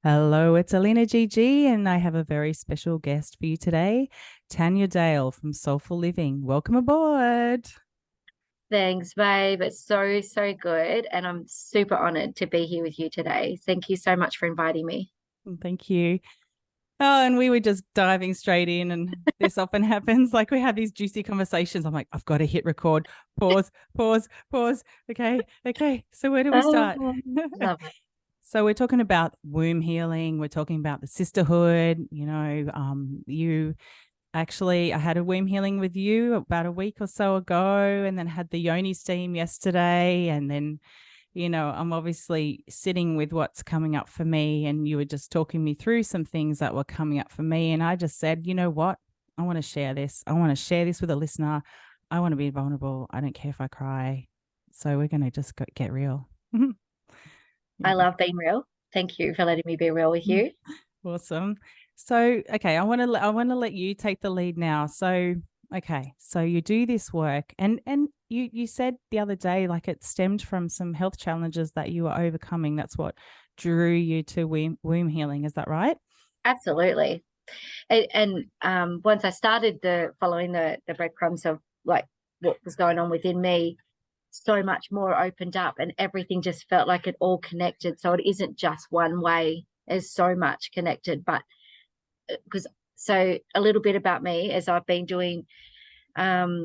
Hello, it's AlinaGG, and I have a very special guest for you today, Tanya Dale from Soulful Living. Welcome aboard. Thanks, babe. It's so good. And I'm super honored to be here with you today. Thank you so much for inviting me. Thank you. Oh, and we were just diving straight in, and this often happens. Like we have these juicy conversations. I'm like, I've got to hit record, pause, pause, pause. Okay. So where do we start? Oh, love it. So we're talking about womb healing. We're talking about the sisterhood. You actually, I had a womb healing with you about a week or so ago, and then had the yoni steam yesterday. And then, I'm obviously sitting with what's coming up for me. And you were just talking me through some things that were coming up for me. And I just said, you know what? I want to share this. I want to share this with a listener. I want to be vulnerable. I don't care if I cry. So we're going to just get real. I Yeah. love being real. Thank you for letting me be real with you. Awesome. So, okay, I want to let you take the lead now. So, okay, so you do this work, and you said the other day like it stemmed from some health challenges that you were overcoming. That's what drew you to womb healing. Is that right? Absolutely. And once I started following the breadcrumbs of like what was going on within me, so much more opened up and everything just felt like it all connected. So it isn't just one way. There's so much connected. But because so a little bit about me as I've been doing I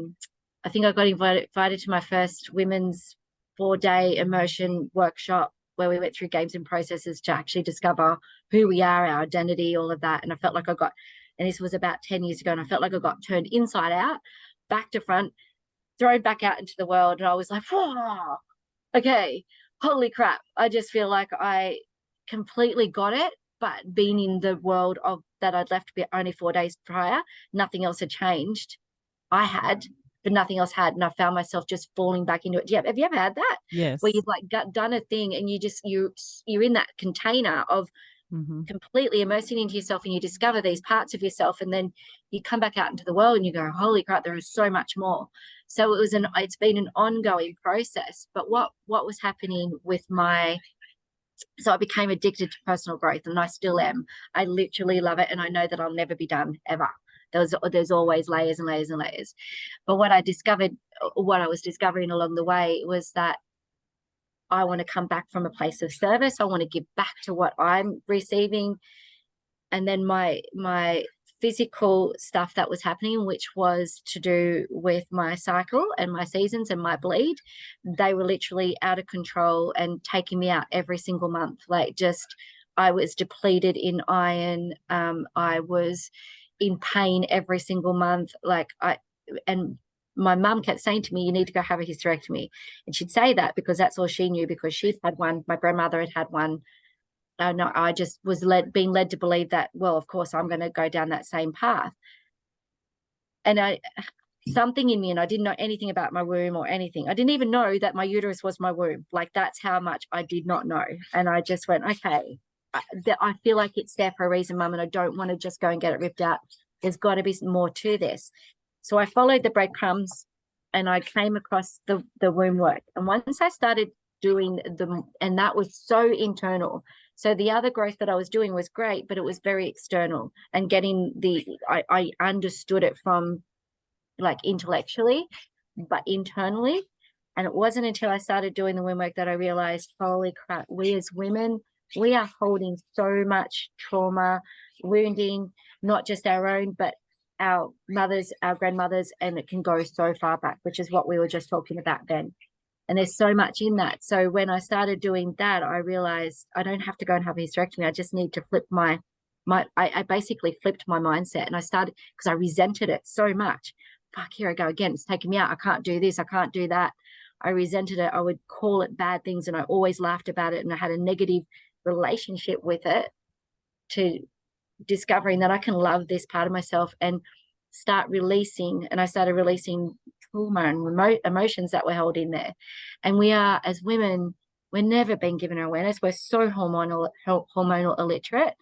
think I got invited to my first women's 4-day immersion workshop where we went through games and processes to actually discover who we are, our identity, all of that. And I felt like and this was about 10 years ago, and I felt like I got turned inside out, back to front, thrown back out into the world. And I was like, whoa, okay, holy crap. I just feel like I completely got it. But being in the world of that I'd left only 4 days prior, nothing else had changed. I had, but nothing else had. And I found myself just falling back into it. Yeah. Have you ever had that? Where Yes. you've like done a thing and you're in that container of Mm-hmm. completely immersing into yourself, and you discover these parts of yourself, and then you come back out into the world and you go, holy crap, there is so much more. So it's been an ongoing process. But what was happening with so I became addicted to personal growth, and I still am. I literally love it, and I know that I'll never be done ever. There's always layers and layers and layers. But what I was discovering along the way was that I want to come back from a place of service. I want to give back to what I'm receiving. And then my physical stuff that was happening, which was to do with my cycle and my seasons and my bleed, they were literally out of control and taking me out every single month. Like, just I was depleted in iron. I was in pain every single month. And my mum kept saying to me, you need to go have a hysterectomy. And she'd say that because that's all she knew, because she'd had one. My grandmother had one. No, I just was being led to believe that, well, of course, I'm going to go down that same path. And something in me, and I didn't know anything about my womb or anything. I didn't even know that my uterus was my womb. Like, that's how much I did not know. And I just went, okay, I feel like it's there for a reason, Mum, and I don't want to just go and get it ripped out. There's got to be more to this. So I followed the breadcrumbs, and I came across the womb work. And once I started doing and that was so internal. So the other growth that I was doing was great, but it was very external, and I understood it from like intellectually, but internally. And it wasn't until I started doing the womb work that I realized, holy crap, we as women, we are holding so much trauma, wounding, not just our own, but our mothers, our grandmothers, and it can go so far back, which is what we were just talking about then. And there's so much in that. So when I started doing that, I realized I don't have to go and have a hysterectomy. I just need to flip I basically flipped my mindset, and I started, because I resented it so much. Fuck, here I go again. It's taking me out. I can't do this. I can't do that. I resented it. I would call it bad things, and I always laughed about it. And I had a negative relationship with it, to discovering that I can love this part of myself and start releasing. And I started releasing trauma and remote emotions that were held in there. And we are, as women, we're never been given awareness. We're so hormonal illiterate.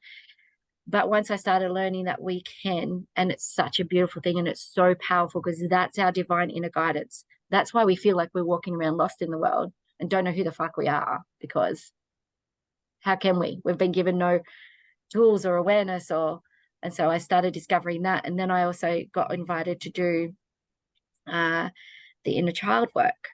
But once I started learning that we can, and it's such a beautiful thing, and it's so powerful, because that's our divine inner guidance. That's why we feel like we're walking around lost in the world and don't know who the fuck we are, because How can we? We've been given no tools or awareness, and so I started discovering that. And then I also got invited to do the inner child work.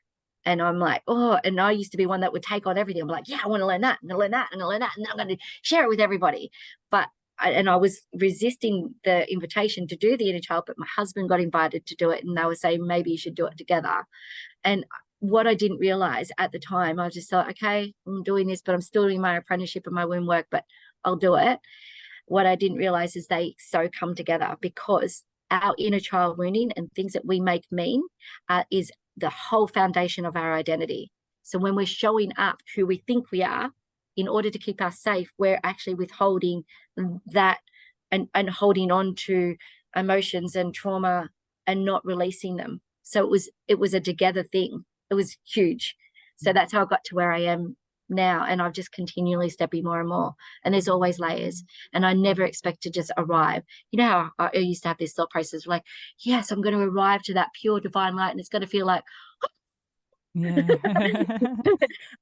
And I'm like, oh, and I used to be one that would take on everything. I'm like, yeah, I want to learn that and I learn that and I learn that. And then I'm going to share it with everybody. But I was resisting the invitation to do the inner child, but my husband got invited to do it. And they were saying, maybe you should do it together. And what I didn't realize at the time, I just thought, okay, I'm doing this, but I'm still doing my apprenticeship and my womb work, but I'll do it. What I didn't realize is they so come together, because our inner child wounding and things that we make mean is the whole foundation of our identity. So when we're showing up who we think we are, in order to keep us safe, we're actually withholding that and holding on to emotions and trauma and not releasing them. So it was a together thing. It was huge. So that's how I got to where I am now. And I'm just continually stepping more and more. And there's always layers. And I never expect to just arrive. You know how I used to have this thought process like, yes, I'm going to arrive to that pure divine light and it's going to feel like, yeah.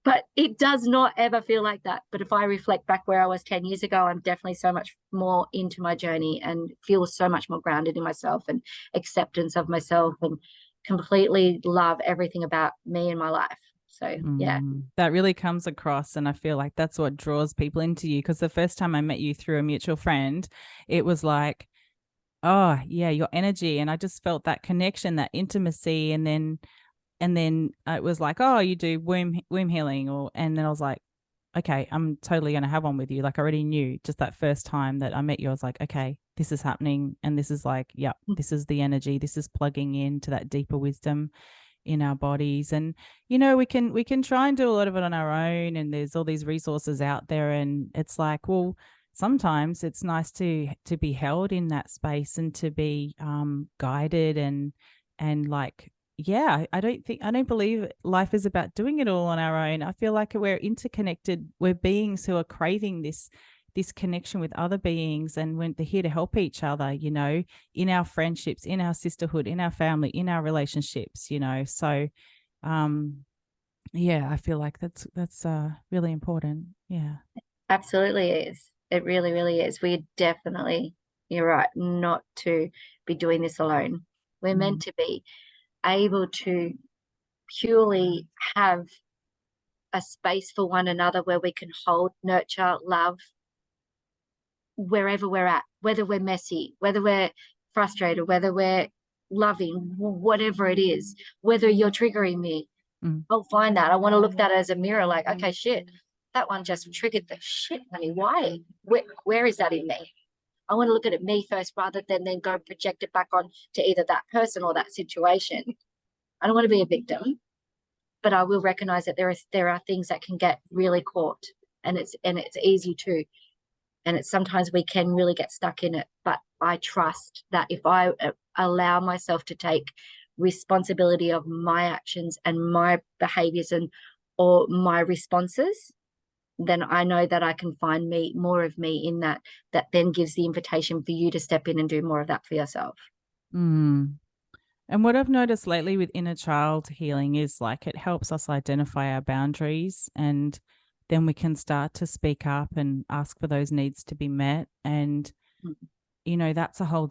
but it does not ever feel like that. But if I reflect back where I was 10 years ago, I'm definitely so much more into my journey and feel so much more grounded in myself and acceptance of myself and completely love everything about me and my life. So yeah. That really comes across. And I feel like that's what draws people into you. Because the first time I met you through a mutual friend, it was like, oh yeah, your energy. And I just felt that connection, that intimacy. And then it was like, oh, you do womb healing, and then I was like, okay, I'm totally going to have one with you. Like I already knew just that first time that I met you, I was like, okay, this is happening. And this is like, yeah, this is the energy. This is plugging into that deeper wisdom in our bodies. And, you know, we can try and do a lot of it on our own. And there's all these resources out there. And it's like, well, sometimes it's nice to be held in that space and to be guided and like, yeah, I don't believe life is about doing it all on our own. I feel like we're interconnected. We're beings who are craving this connection with other beings, and we're here to help each other, you know, in our friendships, in our sisterhood, in our family, in our relationships, you know. So yeah, I feel like that's really important. Yeah. Absolutely is. It really, really is. We definitely, you're right, not to be doing this alone. We're meant to be able to purely have a space for one another where we can hold, nurture, love wherever we're at, whether we're messy, whether we're frustrated, whether we're loving, whatever it is, whether you're triggering me. I'll find that. I want to look at it as a mirror, like, okay, shit, that one just triggered the shit, honey. Why? Where is that in me? I want to look at it me first rather than then go project it back on to either that person or that situation. I don't want to be a victim, but I will recognize that there are things that can get really caught, and it's easy to, and it's sometimes we can really get stuck in it. But I trust that if I allow myself to take responsibility of my actions and my behaviors or my responses, then I know that I can find more of me in that then gives the invitation for you to step in and do more of that for yourself. And what I've noticed lately with inner child healing is like it helps us identify our boundaries, and then we can start to speak up and ask for those needs to be met. And, you know, that's a whole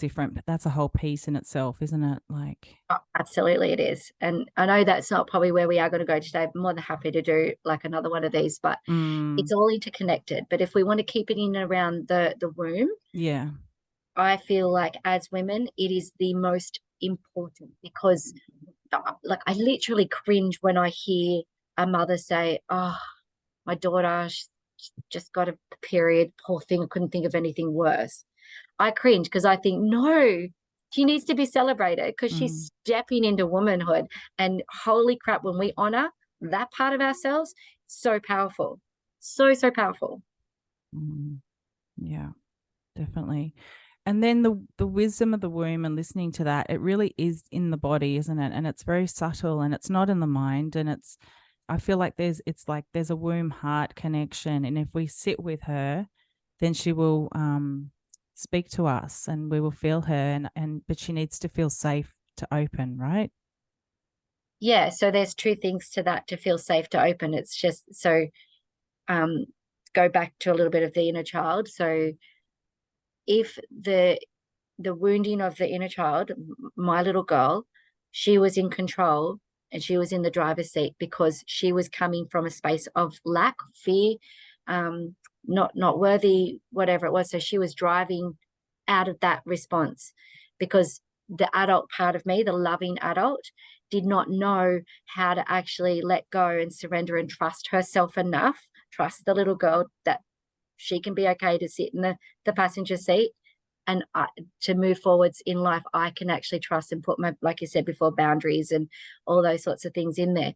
piece in itself, isn't it? Like, oh, absolutely it is. And I know that's not probably where we are going to go today. I'm more than happy to do like another one of these, but it's all interconnected. But if we want to keep it in around the womb, yeah, I feel like as women, it is the most important, because like I literally cringe when I hear a mother say, oh, my daughter just got a period, poor thing, I couldn't think of anything worse. I cringe because I think, no, she needs to be celebrated because she's stepping into womanhood. And holy crap, when we honor that part of ourselves, so powerful. So powerful. Yeah, definitely. And then the wisdom of the womb and listening to that, it really is in the body, isn't it? And it's very subtle, and it's not in the mind. And I feel like there's a womb heart connection. And if we sit with her, then she will speak to us and we will feel her, but she needs to feel safe to open, right? Yeah. So there's two things to that, to feel safe to open. It's just so go back to a little bit of the inner child. So if the wounding of the inner child, my little girl, she was in control and she was in the driver's seat because she was coming from a space of lack, fear, not worthy, whatever it was. So she was driving out of that response because the adult part of me, the loving adult, did not know how to actually let go and surrender and trust herself enough, trust the little girl that she can be okay to sit in the passenger seat. And to move forwards in life, I can actually trust and put my, like you said before, boundaries and all those sorts of things in there.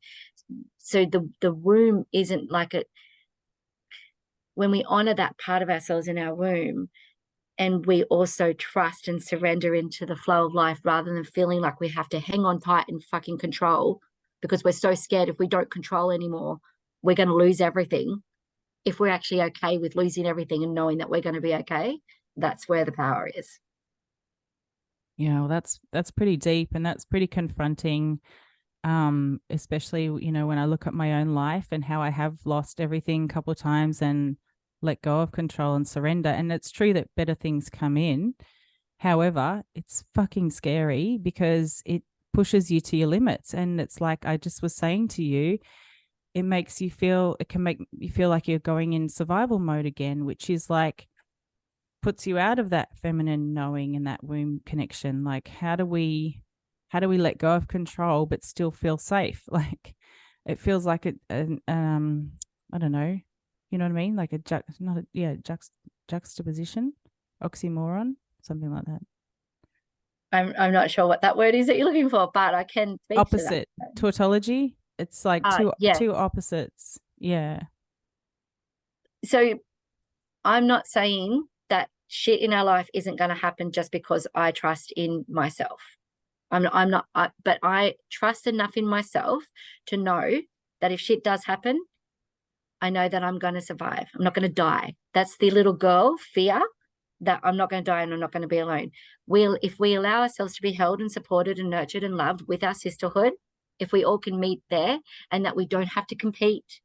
So the womb isn't like it. When we honor that part of ourselves in our womb, and we also trust and surrender into the flow of life rather than feeling like we have to hang on tight and fucking control because we're so scared if we don't control anymore, we're going to lose everything. If we're actually okay with losing everything and knowing that we're going to be okay, that's where the power is. Yeah, well, that's pretty deep and that's pretty confronting. Especially, you know, when I look at my own life and how I have lost everything a couple of times and let go of control and surrender. And it's true that better things come in. However, it's fucking scary because it pushes you to your limits. And it's like I just was saying to you, it can make you feel like you're going in survival mode again, which is like puts you out of that feminine knowing and that womb connection. Like how do we let go of control but still feel safe? Like it feels like I don't know, you know what I mean, like juxtaposition, oxymoron, something like that. I'm not sure what that word is that you're looking for, but I can speak Opposite to that. tautology. It's like Yes. two opposites. Yeah. So I'm not saying that shit in our life isn't going to happen just because I trust in myself. I'm not, but I trust enough in myself to know that if shit does happen, I know that I'm going to survive. I'm not going to die. That's the little girl fear, that I'm not going to die and I'm not going to be alone. If we allow ourselves to be held and supported and nurtured and loved with our sisterhood, if we all can meet there and that we don't have to compete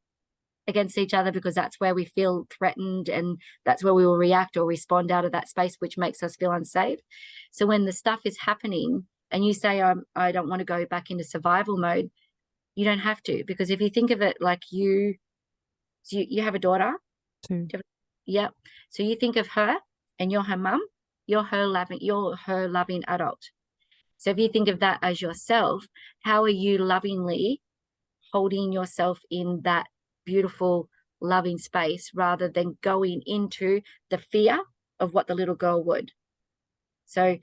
against each other because that's where we feel threatened and that's where we will react or respond out of that space, which makes us feel unsafe. So when the stuff is happening and you say, I don't want to go back into survival mode, you don't have to, because if you think of it like you have a daughter. Two. Yeah. So you think of her and you're her mum, you're her loving adult. So if you think of that as yourself, how are you lovingly holding yourself in that beautiful, loving space rather than going into the fear of what the little girl would? So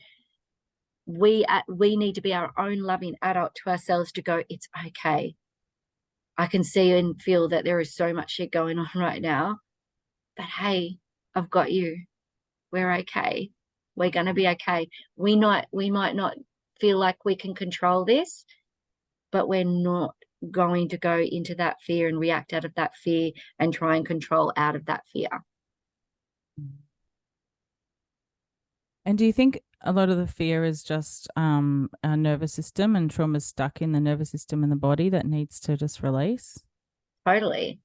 we need to be our own loving adult to ourselves to go, it's okay. I can see and feel that there is so much shit going on right now, but hey, I've got you. We're okay. We're going to be okay. We might not feel like we can control this, but we're not going to go into that fear and react out of that fear and try and control out of that fear. And do you think a lot of the fear is just our nervous system and trauma stuck in the nervous system and the body that needs to just release? Totally.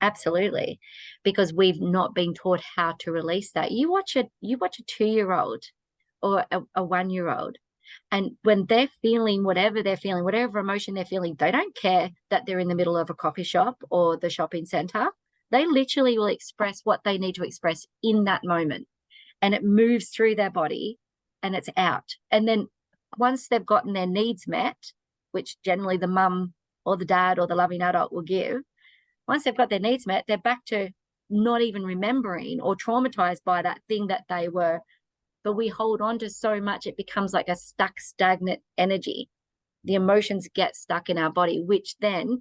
Absolutely. Because we've not been taught how to release that. You watch a 2-year-old or a 1-year-old, and when they're feeling whatever emotion they're feeling, they don't care that they're in the middle of a coffee shop or the shopping center. They literally will express what they need to express in that moment, and it moves through their body and it's out. And then once they've gotten their needs met, which generally the mum or the dad or the loving adult will give, once they've got their needs met, they're back to not even remembering or traumatized by that thing that they were. But we hold on to so much, it becomes like a stagnant energy. The emotions get stuck in our body, which then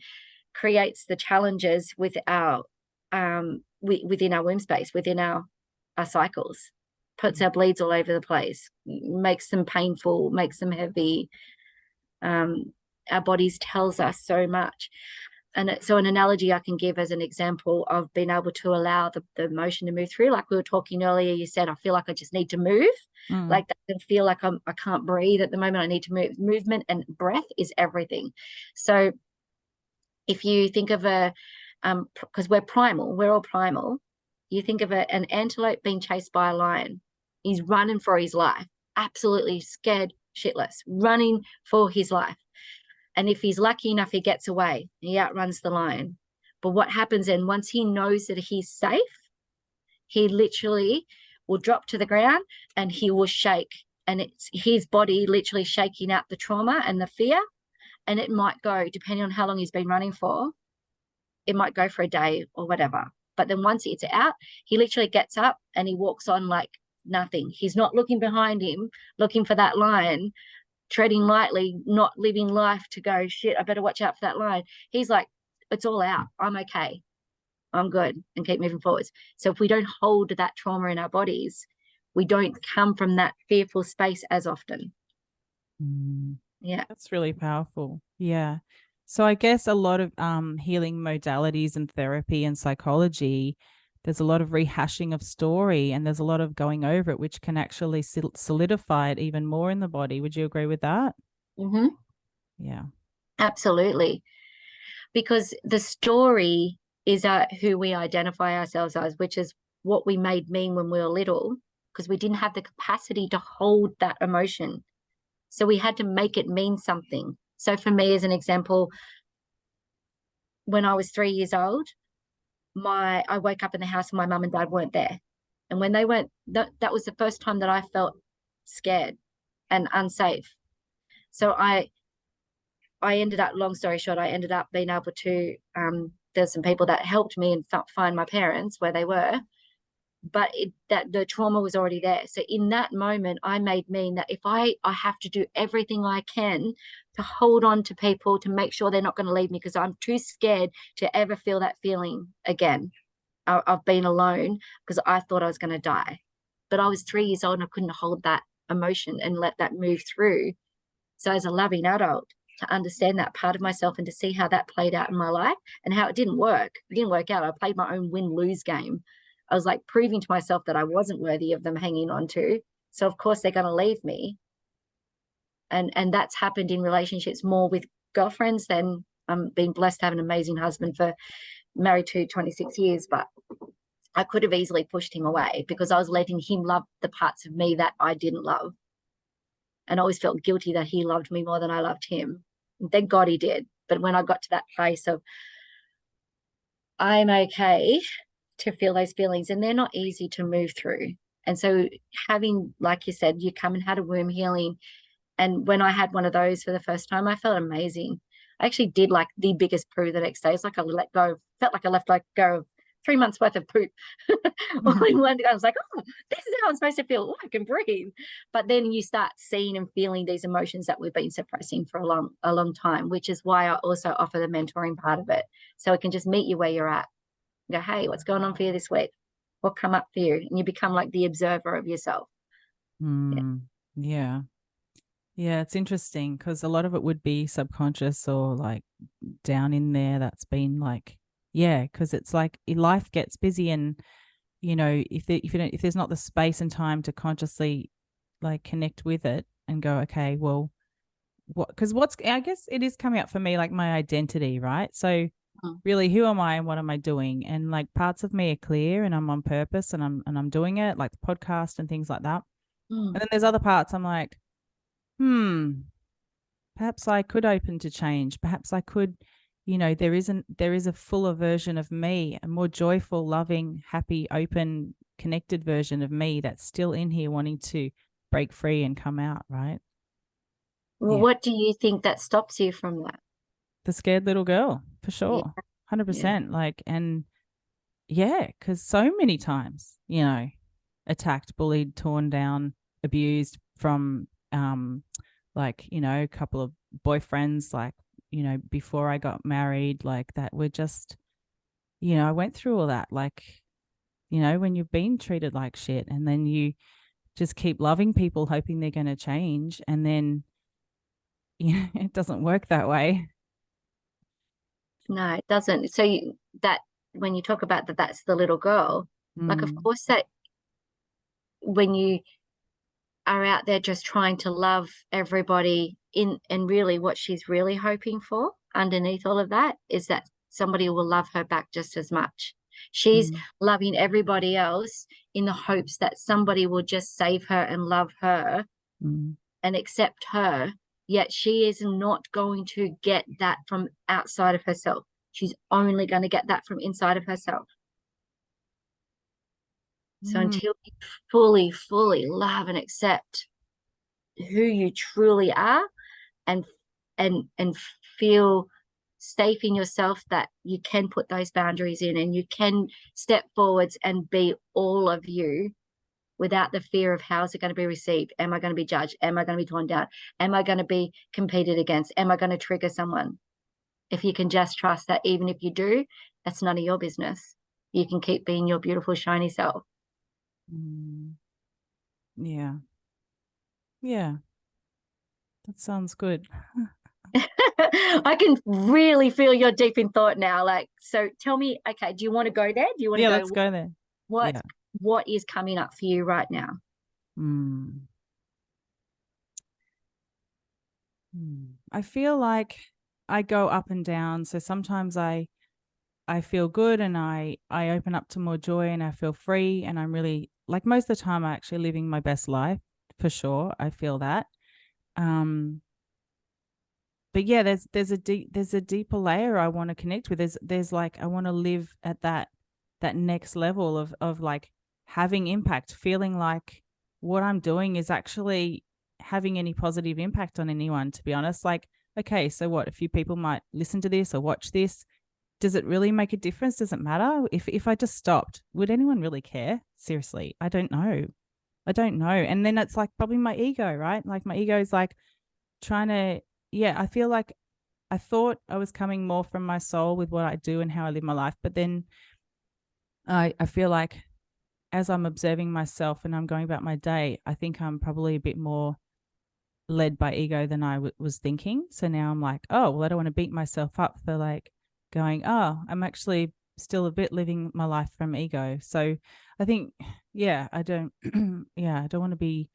creates the challenges with our within our womb space, within our cycles, puts our bleeds all over the place, makes them painful, makes them heavy. Our bodies tells us so much. And so an analogy I can give as an example of being able to allow the emotion to move through, like we were talking earlier, you said, I feel like I just need to move. Like that, I feel like I can't breathe at the moment. I need to move. Movement and breath is everything. So if you think of a because we're primal, we're all primal. You think of an antelope being chased by a lion. He's running for his life, absolutely scared shitless, running for his life. And if he's lucky enough, he gets away. He outruns the lion. But what happens then, once he knows that he's safe, he literally will drop to the ground and he will shake. And it's his body literally shaking out the trauma and the fear. And it might go, depending on how long he's been running for, it might go for a day or whatever. But then once it's out, he literally gets up and he walks on like nothing. He's not looking behind him, looking for that lion, treading lightly, not living life to go, shit, I better watch out for that lion. He's like, it's all out. I'm okay. I'm good, and keep moving forwards. So if we don't hold that trauma in our bodies, we don't come from that fearful space as often. Yeah. That's really powerful. Yeah. So I guess a lot of healing modalities and therapy and psychology, there's a lot of rehashing of story and there's a lot of going over it, which can actually solidify it even more in the body. Would you agree with that? Mm-hmm. Yeah. Absolutely. Because the story is who we identify ourselves as, which is what we made mean when we were little, because we didn't have the capacity to hold that emotion. So we had to make it mean something. So for me, as an example, when I was 3 years old, I woke up in the house and my mum and dad weren't there. And when they weren't, that was the first time that I felt scared and unsafe. So I ended up, long story short, I ended up being able to, there's some people that helped me and find my parents where they were, but that the trauma was already there. So in that moment, I made mean that if I have to do everything I can to hold on to people, to make sure they're not going to leave me, because I'm too scared to ever feel that feeling again. I've been alone because I thought I was going to die. But I was 3 years old and I couldn't hold that emotion and let that move through. So as a loving adult, to understand that part of myself and to see how that played out in my life and how it didn't work. It didn't work out. I played my own win-lose game. I was like proving to myself that I wasn't worthy of them hanging on to. So of course they're going to leave me. And that's happened in relationships more with girlfriends than I'm being blessed to have an amazing husband for married to 26 years, but I could have easily pushed him away because I was letting him love the parts of me that I didn't love. And I always felt guilty that he loved me more than I loved him. And thank God he did. But when I got to that place of I'm okay to feel those feelings, and they're not easy to move through. And so having, like you said, you come and had a womb healing. And when I had one of those for the first time, I felt amazing. I actually did like the biggest poo the next day. It's like I let go, felt like I let go of 3 months worth of poop. All in one day. I was like, oh, this is how I'm supposed to feel. Oh, I can breathe. But then you start seeing and feeling these emotions that we've been suppressing for a long time, which is why I also offer the mentoring part of it. So it can just meet you where you're at. Go, hey, what's going on for you this week? What come up for you? And you become like the observer of yourself. Yeah. Yeah, it's interesting because a lot of it would be subconscious or like down in there that's been like, yeah, because it's like life gets busy and, you know, if there's not the space and time to consciously like connect with it and go, okay, well, I guess it is coming up for me like my identity, right? So really, who am I and what am I doing? And like parts of me are clear and I'm on purpose and I'm doing it, like the podcast and things like that. And then there's other parts I'm like, perhaps I could open to change. Perhaps I could, you know, there is a fuller version of me, a more joyful, loving, happy, open, connected version of me that's still in here wanting to break free and come out, right? Well, yeah. What do you think that stops you from that? The scared little girl, for sure. 100%. Like, and yeah, because so many times, you know, attacked, bullied, torn down, abused from like, you know, a couple of boyfriends, like, you know, before I got married, like that were just, you know, I went through all that, like, you know, when you've been treated like shit and then you just keep loving people, hoping they're going to change. And then, you know, it doesn't work that way. No, it doesn't. So that when you talk about that's the little girl, like, of course, that when you are out there just trying to love everybody and really what she's really hoping for underneath all of that is that somebody will love her back just as much. She's Mm, loving everybody else in the hopes that somebody will just save her and love her mm, and accept her, yet she is not going to get that from outside of herself. She's only going to get that from inside of herself. So mm, until you fully, fully love and accept who you truly are, and and feel safe in yourself that you can put those boundaries in and you can step forwards and be all of you without the fear of how is it going to be received? Am I going to be judged? Am I going to be torn down? Am I going to be competed against? Am I going to trigger someone? If you can just trust that even if you do, that's none of your business. You can keep being your beautiful, shiny self. mm. Yeah. Yeah. That sounds good. I can really feel you're deep in thought now. Like, so tell me, okay, do you want to go there? Do you want to Yeah, let's go, go there. what Yeah. what is coming up for you right now? Mm. I feel like I go up and down. So sometimes I feel good and I open up to more joy and I feel free and I'm really like most of the time I'm actually living my best life for sure. I feel that. Um but yeah, there's a deeper layer I want to connect with. There's like I want to live at that next level of like having impact, feeling like what I'm doing is actually having any positive impact on anyone, to be honest. Like, okay, so what? A few people might listen to this or watch this. Does it really make a difference? Does it matter? If I just stopped, would anyone really care? Seriously, I don't know. I don't know. And then it's like probably my ego, right? Like my ego is like trying to, yeah, I feel like I thought I was coming more from my soul with what I do and how I live my life. But then I feel like as I'm observing myself and I'm going about my day, I think I'm probably a bit more led by ego than I was thinking. So now I'm like, oh, well, I don't want to beat myself up for like going, oh, I'm actually still a bit living my life from ego. So I think, yeah, I don't, yeah, I don't want to be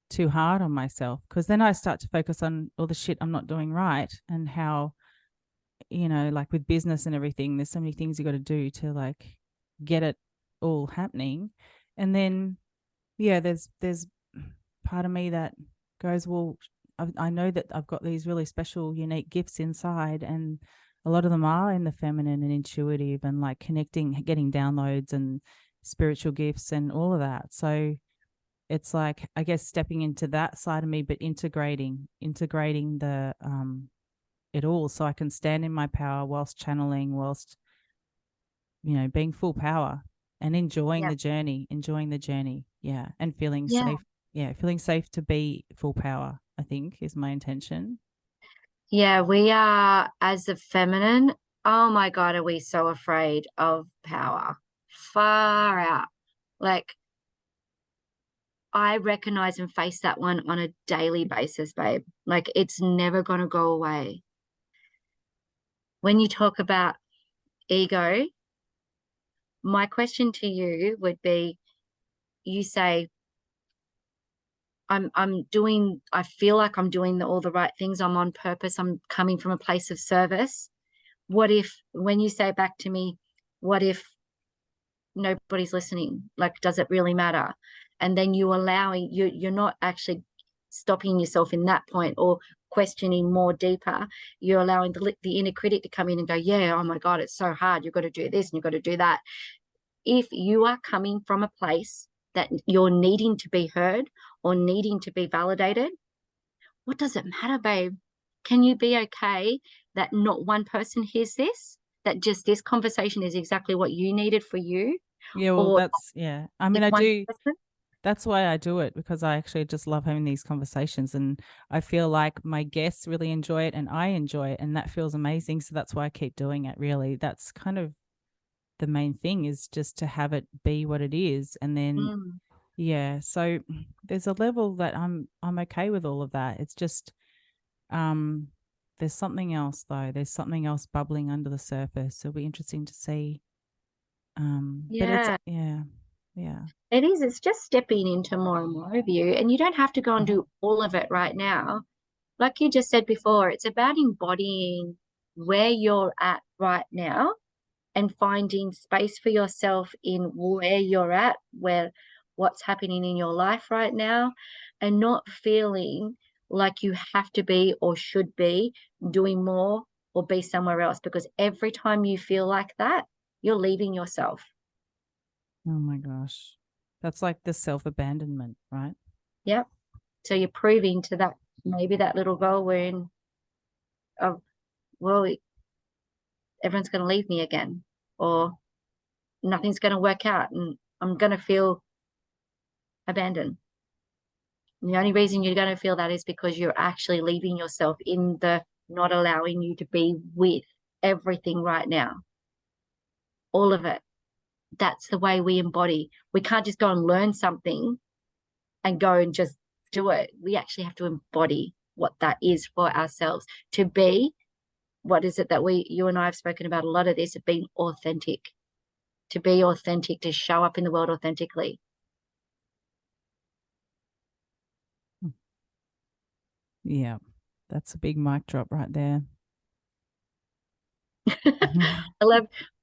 too hard on myself because then I start to focus on all the shit I'm not doing right and how, like with business and everything, there's so many things you got to do to like get it all happening. And then, yeah, there's part of me that goes, well, I know that I've got these really special, unique gifts inside, and a lot of them are in the feminine and intuitive and like connecting, getting downloads and spiritual gifts and all of that. So it's like, I guess, stepping into that side of me, but integrating the it all so I can stand in my power whilst channeling, whilst, being full power and Yeah. enjoying the journey. Yeah. And feeling Yeah. safe. Yeah. Feeling safe to be full power, I think is my intention. Yeah, we are as a feminine. Oh my God, are we so afraid of power? Far out. Like, I recognize and face that one on a daily basis, babe. Like, it's never going to go away. When you talk about ego, my question to you would be, you say, I feel like I'm doing all the right things. I'm on purpose. I'm coming from a place of service. What if, when you say back to me, what if nobody's listening? Like, does it really matter? And then you're not actually stopping yourself in that point or questioning more deeper. You're allowing the inner critic to come in and go, yeah, oh my God, it's so hard. You've got to do this and you've got to do that. If you are coming from a place that you're needing to be heard or needing to be validated, what does it matter, babe? Can you be okay that not one person hears this? That just this conversation is exactly what you needed for you? Yeah. Well, Or yeah. I mean, if I one do. person? That's why I do it because I actually just love having these conversations and I feel like my guests really enjoy it and I enjoy it and that feels amazing. So that's why I keep doing it, really. That's kind of the main thing is just to have it be what it is. And then, Mm, yeah, so there's a level that I'm okay with all of that. It's just um there's something else though. There's something else bubbling under the surface. It'll be interesting to see. But it's yeah, yeah, yeah. it is. It's just stepping into more and more of you. And you don't have to go and do all of it right now. Like you just said before, it's about embodying where you're at right now and finding space for yourself in where you're at, what's happening in your life right now, and not feeling like you have to be or should be doing more or be somewhere else, because every time you feel like that, you're leaving yourself. Oh my gosh. That's like the self-abandonment, right? Yep. So you're proving to that, maybe that little girl wound of, well, everyone's going to leave me again, or nothing's going to work out and I'm going to feel abandoned. And the only reason you're going to feel that is because you're actually leaving yourself in the not allowing you to be with everything right now. All of it. That's the way we embody. We can't just go and learn something and go and just do it. We actually have to embody what that is for ourselves. To be, what is it that you and I have spoken about a lot of this, of being authentic. To be authentic, to show up in the world authentically. Yeah, that's a big mic drop right there.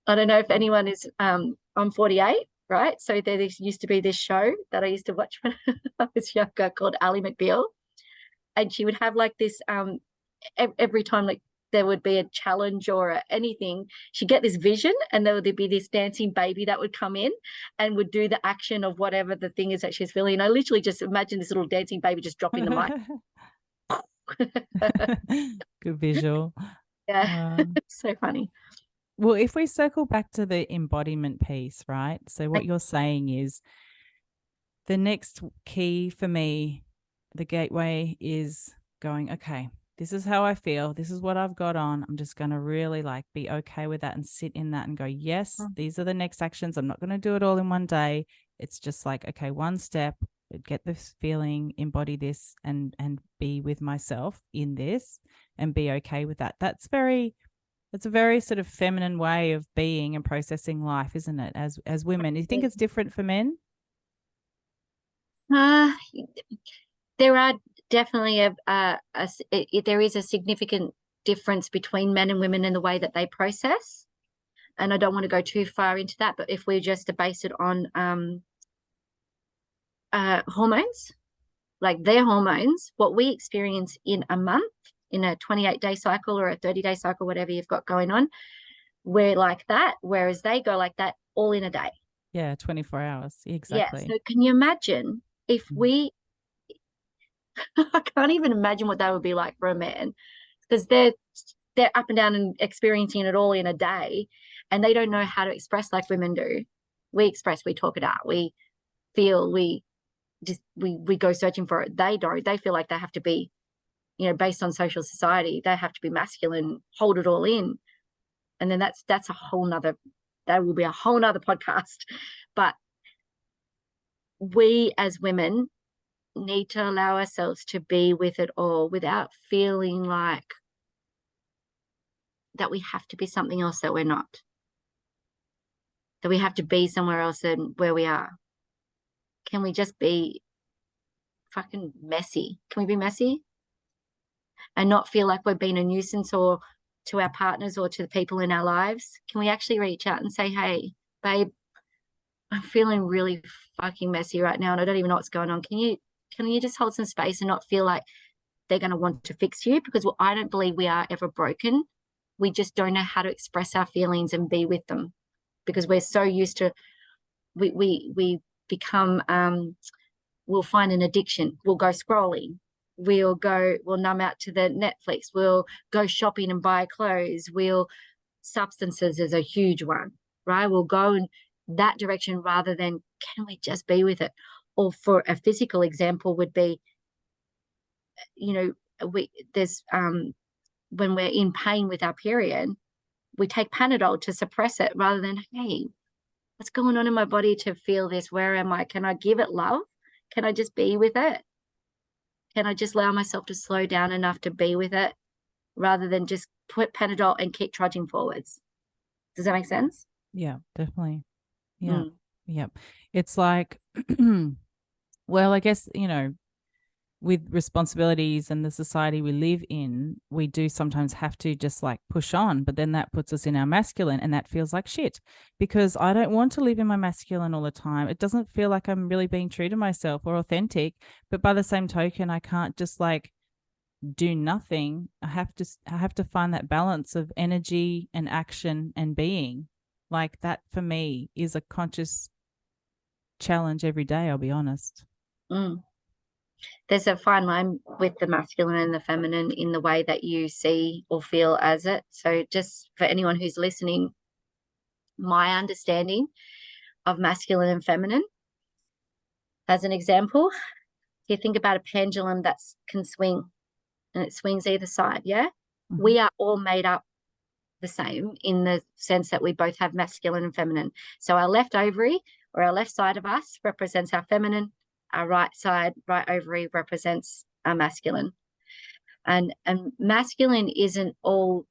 I don't know if anyone is, I'm 48, right? So there used to be this show that I used to watch when I was younger called Ally McBeal. And she would have like this, every time like there would be a challenge or anything, she'd get this vision and there would be this dancing baby that would come in and would do the action of whatever the thing is that she's feeling. And I literally just imagine this little dancing baby just dropping the mic. Good visual. Yeah, so funny. Well, if we circle back to the embodiment piece, right? So what you're saying is the next key for me, the gateway, is going, okay, this is how I feel. This is what I've got on. I'm just going to really like be okay with that and sit in that and go, yes, these are the next actions. I'm not going to do it all in one day. It's just like, okay, one step, get this feeling, embody this, and be with myself in this and be okay with that. It's a very sort of feminine way of being and processing life, isn't it? As women, do you think it's different for men? There are definitely there is a significant difference between men and women in the way that they process. And I don't want to go too far into that, but if we just base it on hormones, like their hormones, what we experience in a month, in a 28-day cycle or a 30-day cycle, whatever you've got going on, we're like that, whereas they go like that all in a day. Yeah, 24 hours. Exactly. Yeah. So can you imagine if we, I can't even imagine what that would be like for a man, because they're up and down and experiencing it all in a day, and they don't know how to express like women do. We express, we talk it out, we feel, we go searching for it. They don't. They feel like they have to be, based on social society, they have to be masculine, hold it all in. And then that will be a whole nother podcast. But we as women need to allow ourselves to be with it all without feeling like that we have to be something else that we're not, that we have to be somewhere else than where we are. Can we just be fucking messy? Can we be messy and not feel like we're being a nuisance or to our partners or to the people in our lives? Can we actually reach out and say, hey, babe, I'm feeling really fucking messy right now and I don't even know what's going on. Can you just hold some space and not feel like they're going to want to fix you? Because I don't believe we are ever broken. We just don't know how to express our feelings and be with them, because we're so used to, we become, we'll find an addiction. We'll go scrolling. We'll numb out to the Netflix. We'll go shopping and buy clothes. Substances is a huge one, right? We'll go in that direction rather than, can we just be with it? Or for a physical example would be, there's when we're in pain with our period, we take Panadol to suppress it rather than, hey, what's going on in my body to feel this? Where am I? Can I give it love? Can I just be with it? Can I just allow myself to slow down enough to be with it rather than just put Panadol and keep trudging forwards? Does that make sense? Yeah, definitely. Yeah. Yeah. It's like, well, I guess, with responsibilities and the society we live in, we do sometimes have to just like push on, but then that puts us in our masculine, and that feels like shit because I don't want to live in my masculine all the time. It doesn't feel like I'm really being true to myself or authentic, but by the same token, I can't just like do nothing. I have to find that balance of energy and action and being. Like that for me is a conscious challenge every day, I'll be honest. Mm. There's a fine line with the masculine and the feminine in the way that you see or feel as it. So just for anyone who's listening, my understanding of masculine and feminine, as an example, if you think about a pendulum that can swing and it swings either side, yeah? Mm-hmm. We are all made up the same in the sense that we both have masculine and feminine. So our left ovary or our left side of us represents our feminine, our right side, right ovary represents our masculine. And masculine isn't all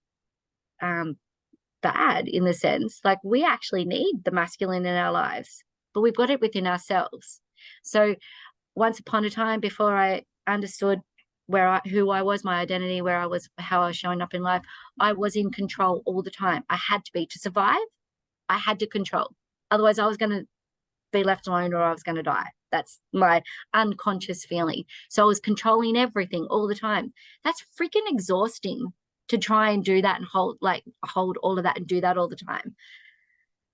bad in the sense, like we actually need the masculine in our lives, but we've got it within ourselves. So once upon a time, before I understood who I was, my identity, where I was, how I was showing up in life, I was in control all the time. I had to be. To survive, I had to control. Otherwise, I was going to be left alone or I was going to die. That's my unconscious feeling. So I was controlling everything all the time. That's freaking exhausting to try and do that and hold all of that and do that all the time.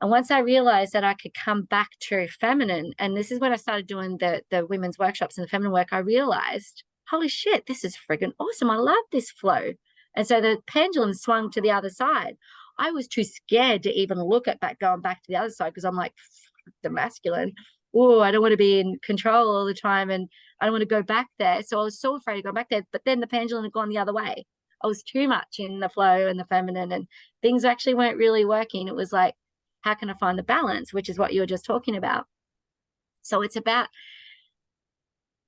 And once I realized that I could come back to feminine, and this is when I started doing the women's workshops and the feminine work, I realized, holy shit, this is freaking awesome. I love this flow. And so the pendulum swung to the other side. I was too scared to even look at going back to the other side because I'm like, the masculine. Oh, I don't want to be in control all the time and I don't want to go back there. So I was so afraid to go back there. But then the pendulum had gone the other way. I was too much in the flow and the feminine, and things actually weren't really working. It was like, how can I find the balance, which is what you were just talking about. So it's about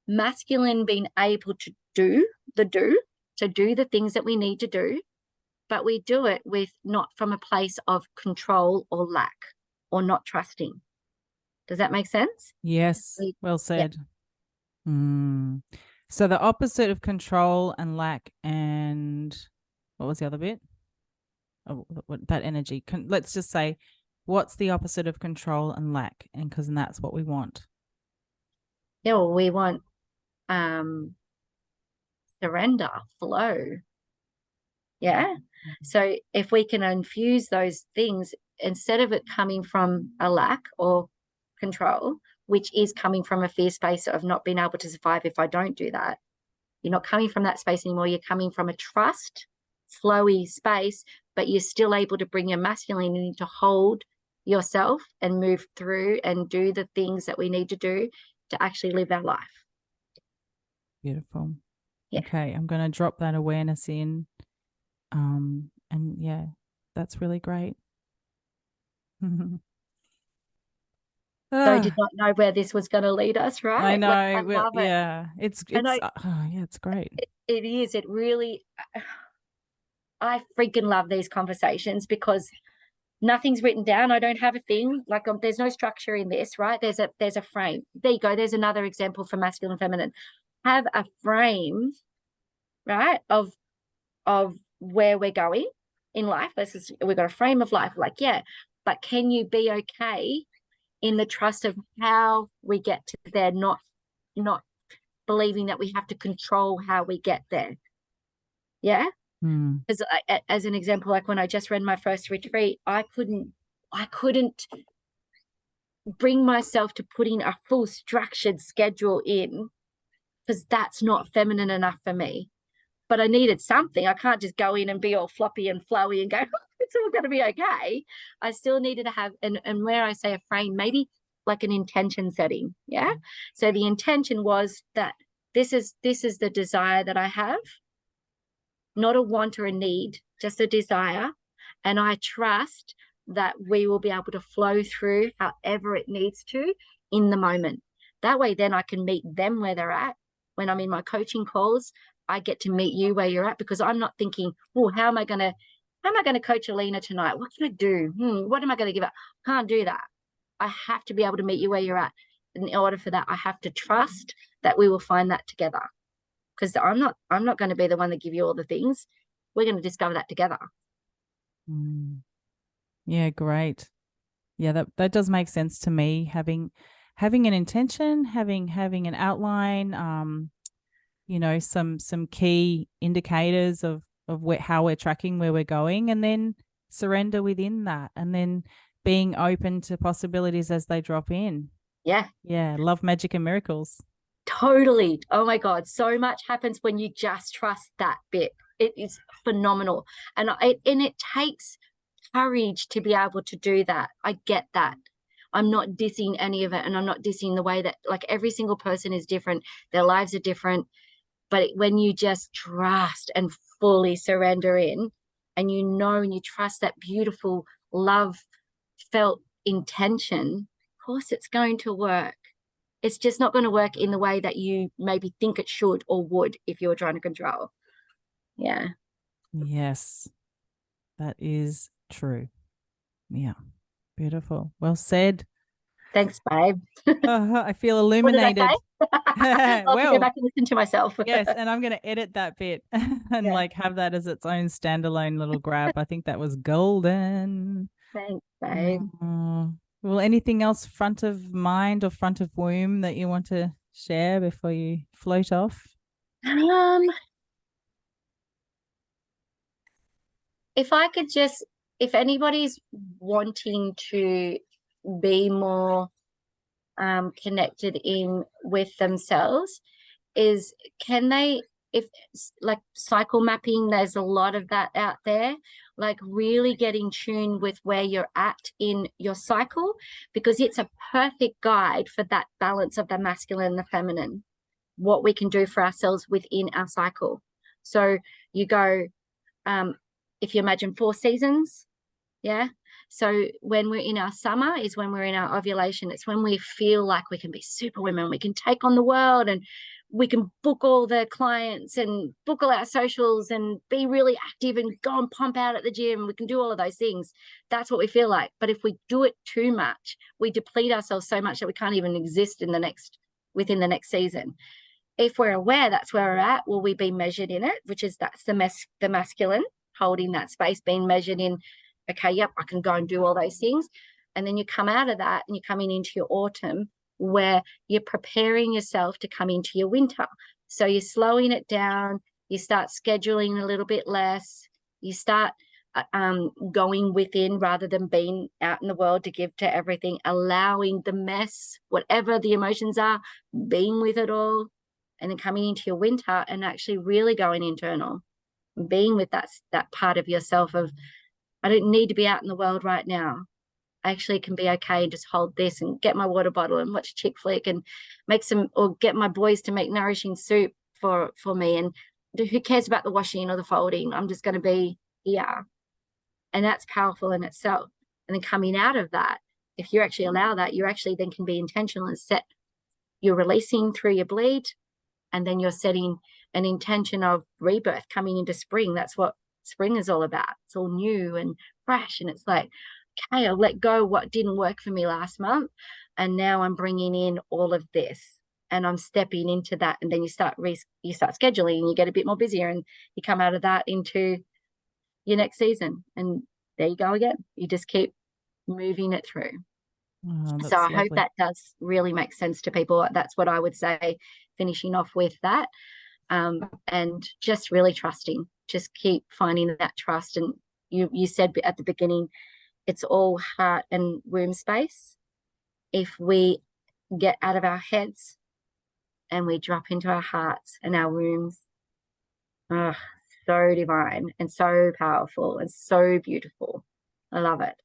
masculine being able to do the things that we need to do, but we do it with not from a place of control or lack or not trusting. Does that make sense? Yes, well said. Yeah. So the opposite of control and lack, and what was the other bit? Oh, that energy. Let's just say, what's the opposite of control and lack? And because that's what we want. Yeah, well, we want surrender, flow. Yeah. So if we can infuse those things, instead of it coming from a lack or control, which is coming from a fear space of not being able to survive if I don't do that, you're not coming from that space anymore. You're coming from a trust, flowy space, but you're still able to bring your masculine in to hold yourself and move through and do the things that we need to do to actually live our life. Beautiful. Yeah. Okay, I'm going to drop that awareness in. And yeah, that's really great. So I did not know where this was going to lead us, right? I know. Like, I love it. Yeah, it's great. It is. It really, I freaking love these conversations because nothing's written down. I don't have a thing. Like there's no structure in this, right? There's a frame. There you go. There's another example for masculine and feminine. Have a frame, right, of where we're going in life. We've got a frame of life. Like, yeah, but can you be okay in the trust of how we get to there, not believing that we have to control how we get there? Yeah. Because as an example, like when I just ran my first retreat, I couldn't bring myself to putting a full structured schedule in because that's not feminine enough for me. But I needed something. I can't just go in and be all floppy and flowy and go, it's all going to be okay. I still needed to have, and where I say a frame, maybe like an intention setting. Yeah. So the intention was that this is the desire that I have, not a want or a need, just a desire. And I trust that we will be able to flow through however it needs to in the moment. That way, then I can meet them where they're at. When I'm in my coaching calls, I get to meet you where you're at because I'm not thinking, oh, how am I going to coach Alina tonight? What can I do? What am I going to give up? Can't do that. I have to be able to meet you where you're at. In order for that, I have to trust that we will find that together. because I'm not going to be the one that give you all the things. We're going to discover that together. Yeah, great. Yeah, that does make sense to me. Having an intention, having an outline, some key indicators of how we're tracking, where we're going, and then surrender within that, and then being open to possibilities as they drop in. Yeah. Yeah, love magic and miracles. Totally. Oh my God. So much happens when you just trust that bit. It is phenomenal. And it takes courage to be able to do that. I get that. I'm not dissing any of it, and I'm not dissing the way that, like, every single person is different. Their lives are different. But when you just trust and fully surrender in, and and you trust that beautiful love felt intention, of course it's going to work. It's just not going to work in the way that you maybe think it should or would if you were trying to control. Yeah. Yes, that is true. Yeah, beautiful. Well said. Thanks, babe. I feel What did I illuminated. say? I'll have to go back and listen to myself. Yes, and I'm going to edit that bit and Yeah. have that as its own standalone little grab. I think that was golden. Thanks, babe. Well, anything else front of mind or front of womb that you want to share before you float off? If anybody's wanting to be more connected in with themselves, can they, if like cycle mapping, there's a lot of that out there, like really get in tune with where you're at in your cycle, because it's a perfect guide for that balance of the masculine and the feminine, what we can do for ourselves within our cycle. So you go, if you imagine 4 seasons, yeah. So when we're in our summer is when we're in our ovulation. It's when we feel like we can be super women. We can take on the world, and we can book all the clients and book all our socials and be really active and go and pump out at the gym. We can do all of those things. That's what we feel like. But if we do it too much, we deplete ourselves so much that we can't even exist within the next season. If we're aware that's where we're at, will we be measured in it, which is that's the masculine holding that space, being measured in, okay, yep, I can go and do all those things. And then you come out of that and you're coming into your autumn, where you're preparing yourself to come into your winter. So you're slowing it down. You start scheduling a little bit less. You start going within rather than being out in the world to give to everything, allowing the mess, whatever the emotions are, being with it all, and then coming into your winter and actually really going internal, being with that part of yourself of, I don't need to be out in the world right now. I actually can be okay and just hold this and get my water bottle and watch a chick flick and or get my boys to make nourishing soup for me. And who cares about the washing or the folding? I'm just going to be here. And that's powerful in itself. And then coming out of that, if you actually allow that, you actually then can be intentional and you're releasing through your bleed, and then you're setting an intention of rebirth coming into spring. That's what spring is all about. It's all new and fresh, and it's like, okay, I'll let go what didn't work for me last month, and now I'm bringing in all of this, and I'm stepping into that. And then you start scheduling, and you get a bit more busier, and you come out of that into your next season, and there you go again. You just keep moving it through. So I hope that does really make sense to people. That's what I would say, finishing off with that. And just really trusting, just keep finding that trust. And you said at the beginning, it's all heart and womb space. If we get out of our heads and we drop into our hearts and our wombs, so divine and so powerful and so beautiful. I love it.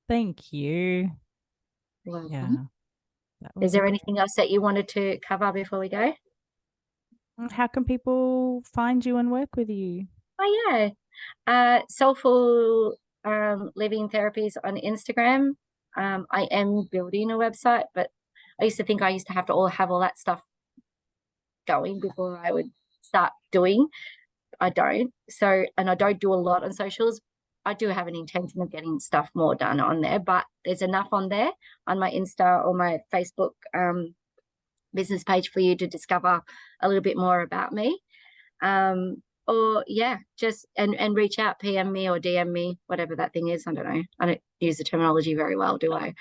Thank you. Yeah. Is there anything else that you wanted to cover before we go? How can people find you and work with you? Oh, yeah. Soulful Living Therapies on Instagram. I am building a website, but I used to think I used to have to have all that stuff going before I would start doing. I don't. So, and I don't do a lot on socials. I do have an intention of getting stuff more done on there, but there's enough on there on my Insta or my Facebook business page for you to discover a little bit more about me. Or yeah, just and reach out, PM me or DM me, whatever that thing is. I don't know. I don't use the terminology very well, do I?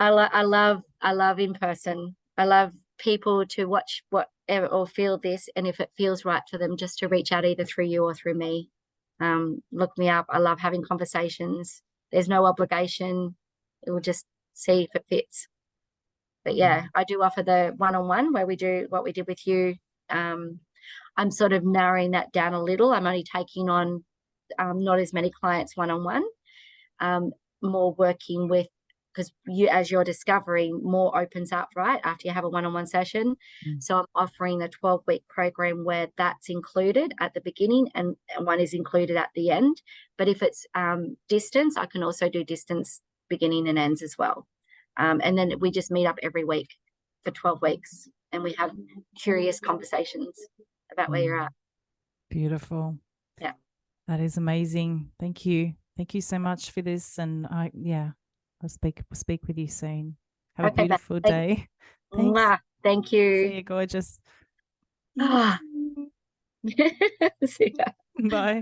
I love in person. I love people to watch whatever or feel this, and if it feels right for them, just to reach out either through you or through me. Look me up. I love having conversations. There's no obligation. It will just see if it fits. But yeah, I do offer the one-on-one where we do what we did with you. I'm sort of narrowing that down a little. I'm only taking on not as many clients one-on-one, more working with, because you, as you're discovering, more opens up, right, after you have a one-on-one session. So I'm offering a 12-week program where that's included at the beginning and one is included at the end. But if it's distance, I can also do distance beginning and ends as well. And then we just meet up every week for 12 weeks and we have curious conversations about where you're at. Beautiful. Yeah. That is amazing. Thank you. Thank you so much for this. And I'll speak with you soon. Have a beautiful day. Thanks. Mwah. Thank you. See you, gorgeous. See ya. Bye.